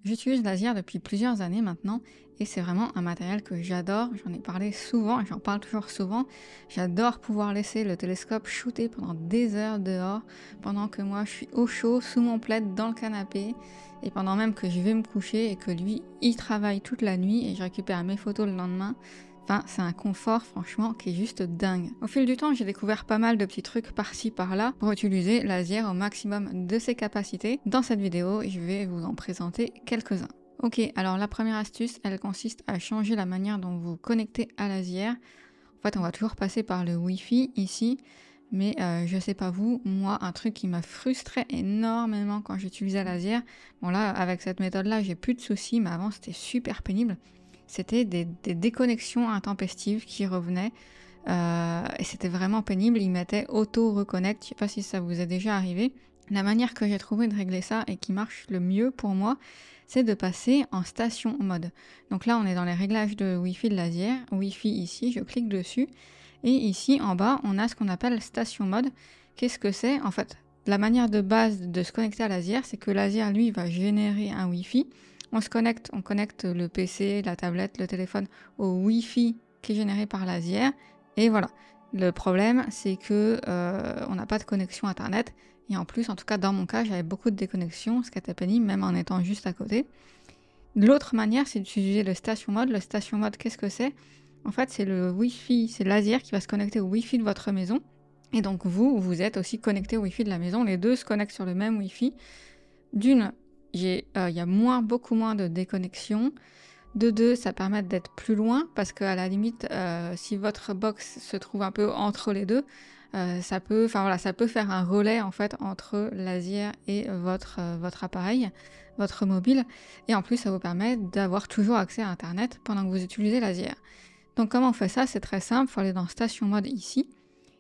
J'utilise Laser depuis plusieurs années maintenant et c'est vraiment un matériel que j'adore. J'en ai parlé souvent et j'en parle toujours souvent. J'adore pouvoir laisser le télescope shooter pendant des heures dehors pendant que moi je suis au chaud sous mon plaid dans le canapé et pendant même que je vais me coucher et que lui il travaille toute la nuit et je récupère mes photos le lendemain. Enfin, c'est un confort franchement qui est juste dingue. Au fil du temps, j'ai découvert pas mal de petits trucs par-ci par-là pour utiliser Laser au maximum de ses capacités. Dans cette vidéo, je vais vous en présenter quelques-uns. Ok, alors la première astuce, elle consiste à changer la manière dont vous connectez à Laser. En fait, on va toujours passer par le Wi-Fi ici, mais je sais pas vous, moi, un truc qui m'a frustré énormément quand j'utilisais Laser, bon là, avec cette méthode-là, j'ai plus de soucis, mais avant, c'était super pénible. C'était des déconnexions intempestives qui revenaient et c'était vraiment pénible. Ils mettaient auto-reconnect, je sais pas si ça vous est déjà arrivé. La manière que j'ai trouvé de régler ça et qui marche le mieux pour moi, c'est de passer en station mode. Donc là, on est dans les réglages de Wi-Fi de Laser. Wi-Fi ici, je clique dessus. Et ici, en bas, on a ce qu'on appelle station mode. Qu'est-ce que c'est? En fait, la manière de base de se connecter à Laser, c'est que Laser, lui, va générer un Wi-Fi. On connecte le PC, la tablette, le téléphone au Wi-Fi qui est généré par Laser. Et voilà. Le problème, c'est que on n'a pas de connexion Internet. Et en plus, en tout cas dans mon cas, j'avais beaucoup de déconnexions, ce qui était pénible, même en étant juste à côté. L'autre manière, c'est d'utiliser le station mode. Le station mode, qu'est-ce que c'est? En fait, c'est le Wi-Fi, c'est Laser qui va se connecter au Wi-Fi de votre maison. Et donc vous êtes aussi connecté au Wi-Fi de la maison. Les deux se connectent sur le même Wi-Fi. D'une, il y a beaucoup moins de déconnexion. De deux, ça permet d'être plus loin parce qu'à la limite, si votre box se trouve un peu entre les deux, ça peut faire un relais en fait entre Laser et votre appareil, votre mobile. Et en plus, ça vous permet d'avoir toujours accès à Internet pendant que vous utilisez Laser. Donc comment on fait ça? C'est très simple, il faut aller dans Station Mode ici.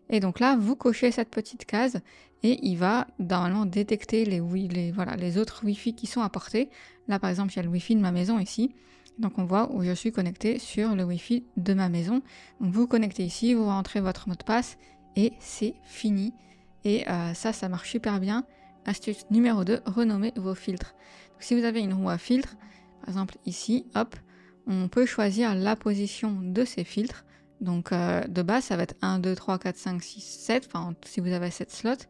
Et donc là, vous cochez cette petite case et il va normalement détecter les autres Wi-Fi qui sont apportés. Là, par exemple, il y a le Wi-Fi de ma maison ici. Donc on voit où je suis connecté sur le Wi-Fi de ma maison. Donc vous connectez ici, vous rentrez votre mot de passe et c'est fini. Et ça marche super bien. Astuce numéro 2, renommez vos filtres. Donc, si vous avez une roue à filtres, par exemple ici, hop, on peut choisir la position de ces filtres. Donc de base, ça va être 1, 2, 3, 4, 5, 6, 7, enfin si vous avez 7 slots.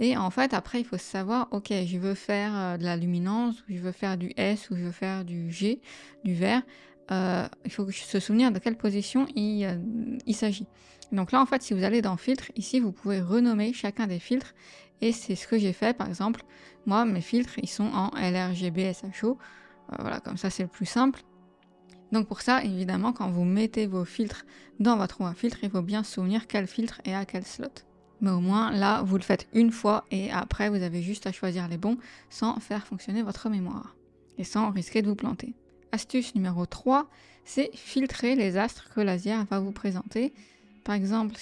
Et en fait, après, il faut savoir, ok, je veux faire de la luminance, ou je veux faire du S, ou je veux faire du G, du vert. Il faut se souvenir de quelle position il s'agit. Donc là, en fait, si vous allez dans Filtres, ici, vous pouvez renommer chacun des filtres. Et c'est ce que j'ai fait, par exemple. Moi, mes filtres, ils sont en LRGB SHO. Voilà, comme ça, c'est le plus simple. Donc pour ça, évidemment, quand vous mettez vos filtres dans votre roue à filtre, il faut bien se souvenir quel filtre est à quel slot. Mais au moins, là, vous le faites une fois et après, vous avez juste à choisir les bons sans faire fonctionner votre mémoire et sans risquer de vous planter. Astuce numéro 3, c'est filtrer les astres que Laser va vous présenter. Par exemple,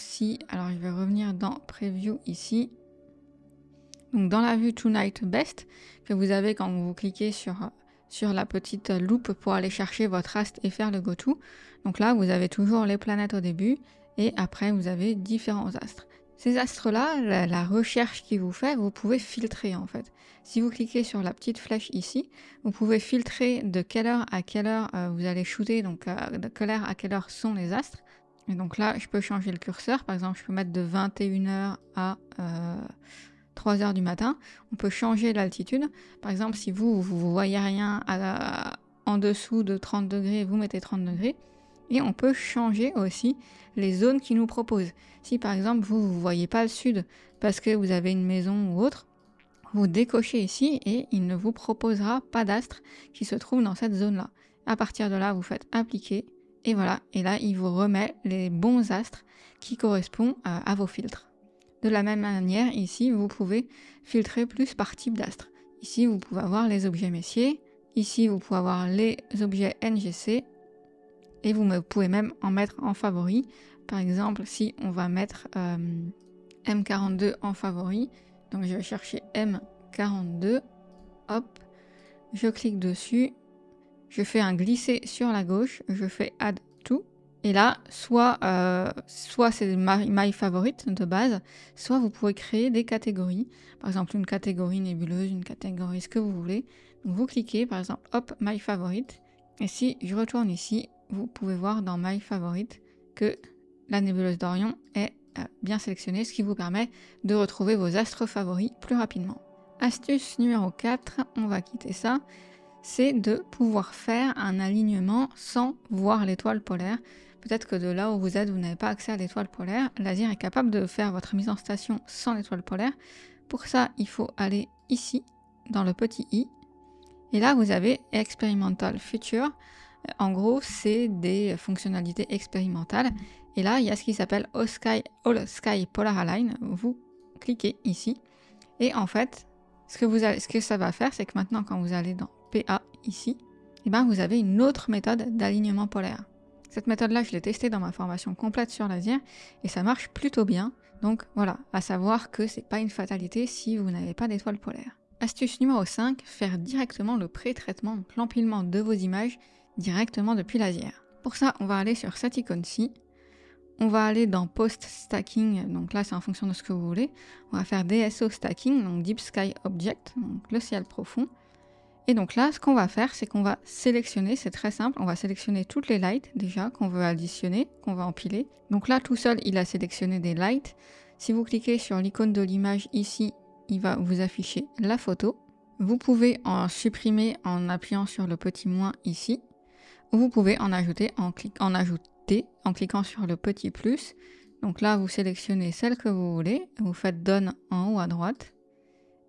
alors je vais revenir dans Preview ici. Donc dans la vue Tonight Best que vous avez quand vous cliquez sur la petite loupe pour aller chercher votre astre et faire le go-to. Donc là, vous avez toujours les planètes au début et après, vous avez différents astres. Ces astres-là, la recherche qu'il vous fait, vous pouvez filtrer en fait. Si vous cliquez sur la petite flèche ici, vous pouvez filtrer de quelle heure à quelle heure vous allez shooter, donc de quelle heure à quelle heure sont les astres. Et donc là, je peux changer le curseur. Par exemple, je peux mettre de 21h à 3h du matin. On peut changer l'altitude. Par exemple, si vous voyez rien en dessous de 30 degrés, vous mettez 30 degrés. Et on peut changer aussi les zones qui nous proposent. Si par exemple vous ne voyez pas le sud parce que vous avez une maison ou autre, vous décochez ici et il ne vous proposera pas d'astre qui se trouve dans cette zone-là. À partir de là, vous faites appliquer et voilà. Et là, il vous remet les bons astres qui correspondent à vos filtres. De la même manière, ici, vous pouvez filtrer plus par type d'astre. Ici, vous pouvez avoir les objets Messier. Ici, vous pouvez avoir les objets NGC. Et vous pouvez même en mettre en favori. Par exemple, si on va mettre M42 en favori, donc je vais chercher M42, hop, je clique dessus, je fais un glisser sur la gauche, je fais Add to, Et là, soit c'est my favorite de base, soit vous pouvez créer des catégories. Par exemple, une catégorie nébuleuse, une catégorie ce que vous voulez. Donc vous cliquez, par exemple, hop, my favorite. Et si je retourne ici, vous pouvez voir dans my favorite que la nébuleuse d'Orion est bien sélectionnée, ce qui vous permet de retrouver vos astres favoris plus rapidement. Astuce numéro 4, on va quitter ça, c'est de pouvoir faire un alignement sans voir l'étoile polaire. Peut-être que de là où vous êtes, vous n'avez pas accès à l'étoile polaire. L'Azir est capable de faire votre mise en station sans l'étoile polaire. Pour ça, il faut aller ici, dans le petit i. Et là, vous avez Experimental Feature. En gros, c'est des fonctionnalités expérimentales. Et là, il y a ce qui s'appelle All Sky Polar Align. Vous cliquez ici. Et en fait, ce que ça va faire, c'est que maintenant, quand vous allez dans PA ici, eh ben, vous avez une autre méthode d'alignement polaire. Cette méthode-là, je l'ai testée dans ma formation complète sur l'Azir et ça marche plutôt bien. Donc voilà, à savoir que c'est pas une fatalité si vous n'avez pas d'étoile polaire. Astuce numéro 5, faire directement le pré-traitement, donc l'empilement de vos images directement depuis l'Azir. Pour ça, on va aller sur cette icône-ci. On va aller dans Post Stacking, donc là c'est en fonction de ce que vous voulez. On va faire DSO Stacking, donc Deep Sky Object, donc le ciel profond. Et donc là, ce qu'on va faire, c'est qu'on va sélectionner, c'est très simple, on va sélectionner toutes les lights déjà qu'on veut additionner, qu'on va empiler. Donc là, tout seul, il a sélectionné des lights. Si vous cliquez sur l'icône de l'image ici, il va vous afficher la photo. Vous pouvez en supprimer en appuyant sur le petit moins ici, ou vous pouvez en ajouter en cliquant sur le petit plus. Donc là, vous sélectionnez celle que vous voulez, vous faites Done en haut à droite,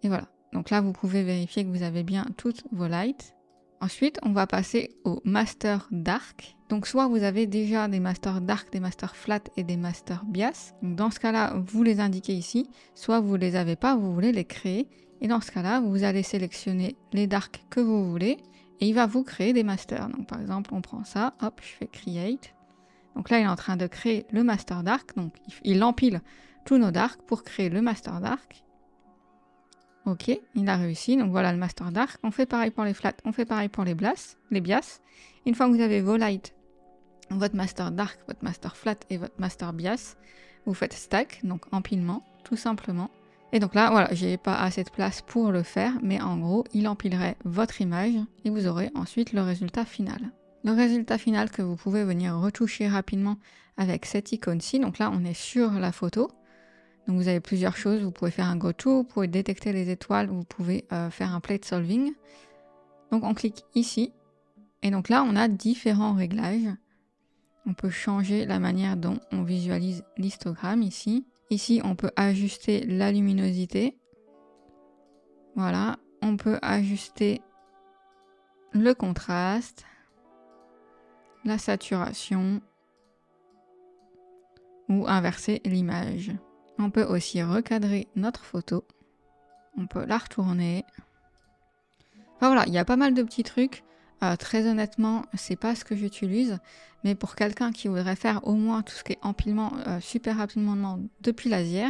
et voilà. Donc là, vous pouvez vérifier que vous avez bien toutes vos lights. Ensuite, on va passer au Master Dark. Donc soit vous avez déjà des Master Dark, des Master Flat et des Master Bias. Donc dans ce cas-là, vous les indiquez ici. Soit vous ne les avez pas, vous voulez les créer. Et dans ce cas-là, vous allez sélectionner les Dark que vous voulez. Et il va vous créer des Masters. Donc par exemple, on prend ça, hop, je fais Create. Donc là, il est en train de créer le Master Dark. Donc il empile tous nos Dark pour créer le Master Dark. Ok, il a réussi. Donc voilà le Master Dark. On fait pareil pour les flats, on fait pareil pour les bias. Une fois que vous avez vos lights, votre Master Dark, votre Master Flat et votre Master Bias, vous faites stack, donc empilement, tout simplement. Et donc là, voilà, j'ai pas assez de place pour le faire, mais en gros, il empilerait votre image et vous aurez ensuite le résultat final. Le résultat final que vous pouvez venir retoucher rapidement avec cette icône-ci. Donc là, on est sur la photo. Donc vous avez plusieurs choses, vous pouvez faire un go-to, vous pouvez détecter les étoiles, vous pouvez faire un plate solving. Donc on clique ici, et donc là on a différents réglages. On peut changer la manière dont on visualise l'histogramme ici. Ici on peut ajuster la luminosité. Voilà, on peut ajuster le contraste, la saturation, ou inverser l'image. On peut aussi recadrer notre photo. On peut la retourner. Enfin voilà, il y a pas mal de petits trucs. Très honnêtement, c'est pas ce que j'utilise. Mais pour quelqu'un qui voudrait faire au moins tout ce qui est empilement super rapidement depuis l'Azir,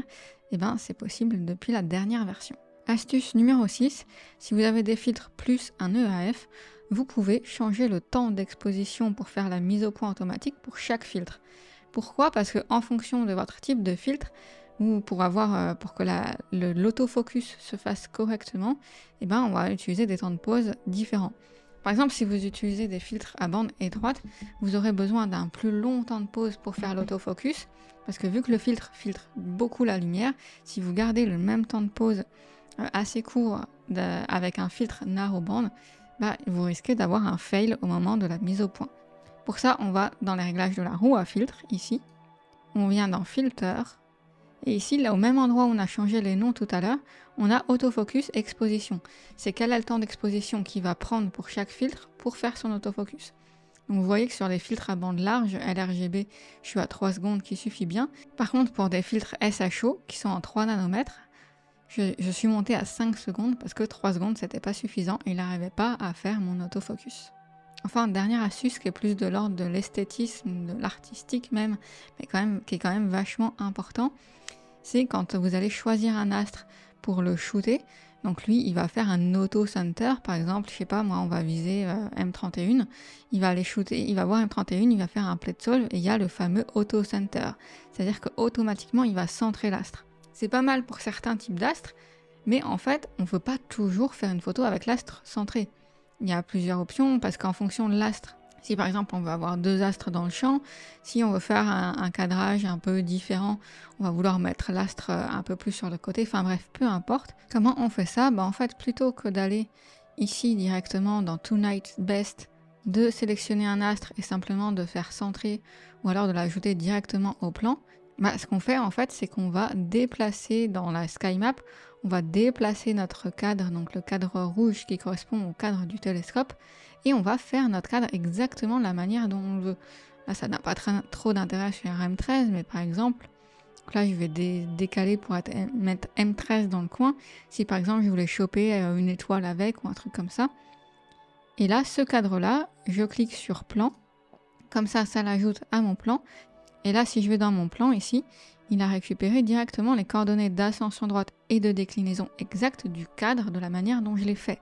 eh ben, c'est possible depuis la dernière version. Astuce numéro 6, si vous avez des filtres plus un EAF, vous pouvez changer le temps d'exposition pour faire la mise au point automatique pour chaque filtre. Pourquoi? Parce qu'en fonction de votre type de filtre, ou pour que l'autofocus se fasse correctement, eh ben, on va utiliser des temps de pause différents. Par exemple, si vous utilisez des filtres à bande étroite, vous aurez besoin d'un plus long temps de pause pour faire l'autofocus, parce que vu que le filtre beaucoup la lumière, si vous gardez le même temps de pause assez court avec un filtre narrowband, vous risquez d'avoir un fail au moment de la mise au point. Pour ça, on va dans les réglages de la roue à filtre, ici. On vient dans Filter. Et ici, là, au même endroit où on a changé les noms tout à l'heure, on a Autofocus Exposition. C'est quel est le temps d'exposition qu'il va prendre pour chaque filtre pour faire son autofocus. Donc vous voyez que sur les filtres à bande large, LRGB, je suis à 3 secondes qui suffit bien. Par contre, pour des filtres SHO, qui sont en 3 nanomètres, je suis montée à 5 secondes parce que 3 secondes, c'était pas suffisant et il n'arrivait pas à faire mon autofocus. Enfin, dernière astuce qui est plus de l'ordre de l'esthétisme, de l'artistique même, mais qui est quand même vachement important, c'est quand vous allez choisir un astre pour le shooter, Donc lui, il va faire un auto-center, par exemple, je sais pas, moi, on va viser M31, il va aller shooter, il va voir M31, il va faire un plate solve et il y a le fameux auto-center. C'est-à-dire qu'automatiquement, il va centrer l'astre. C'est pas mal pour certains types d'astres, mais en fait, on ne peut pas toujours faire une photo avec l'astre centré. Il y a plusieurs options parce qu'en fonction de l'astre, si par exemple on veut avoir 2 astres dans le champ, si on veut faire un cadrage un peu différent, on va vouloir mettre l'astre un peu plus sur le côté, enfin bref, peu importe. Comment on fait ça? En fait, plutôt que d'aller ici directement dans Tonight's Best, de sélectionner un astre et simplement de faire centrer ou alors de l'ajouter directement au plan, ce qu'on fait en fait, c'est qu'on va déplacer dans la sky map, on va déplacer notre cadre, donc le cadre rouge qui correspond au cadre du télescope, et on va faire notre cadre exactement de la manière dont on veut. Là, ça n'a pas trop d'intérêt sur M13, mais par exemple, là, je vais décaler pour mettre M13 dans le coin. Si par exemple, je voulais choper une étoile avec ou un truc comme ça. Et là, ce cadre-là, je clique sur plan. Comme ça l'ajoute à mon plan. Et là, si je vais dans mon plan ici, il a récupéré directement les coordonnées d'ascension droite et de déclinaison exacte du cadre de la manière dont je l'ai fait.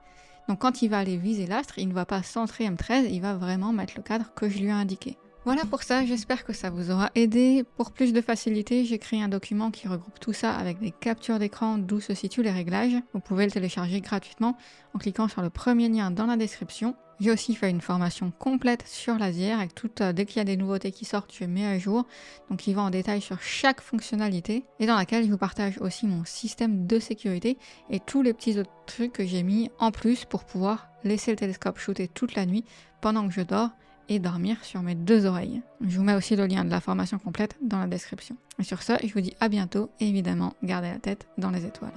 Donc quand il va aller viser l'astre, il ne va pas centrer M13, il va vraiment mettre le cadre que je lui ai indiqué. Voilà pour ça, j'espère que ça vous aura aidé. Pour plus de facilité, j'ai créé un document qui regroupe tout ça avec des captures d'écran d'où se situent les réglages. Vous pouvez le télécharger gratuitement en cliquant sur le premier lien dans la description. J'ai aussi fait une formation complète sur Lazier avec dès qu'il y a des nouveautés qui sortent, je mets à jour. Donc il va en détail sur chaque fonctionnalité et dans laquelle je vous partage aussi mon système de sécurité et tous les petits autres trucs que j'ai mis en plus pour pouvoir laisser le télescope shooter toute la nuit pendant que je dors et dormir sur mes 2 oreilles. Je vous mets aussi le lien de la formation complète dans la description. Et sur ce, je vous dis à bientôt et évidemment, gardez la tête dans les étoiles.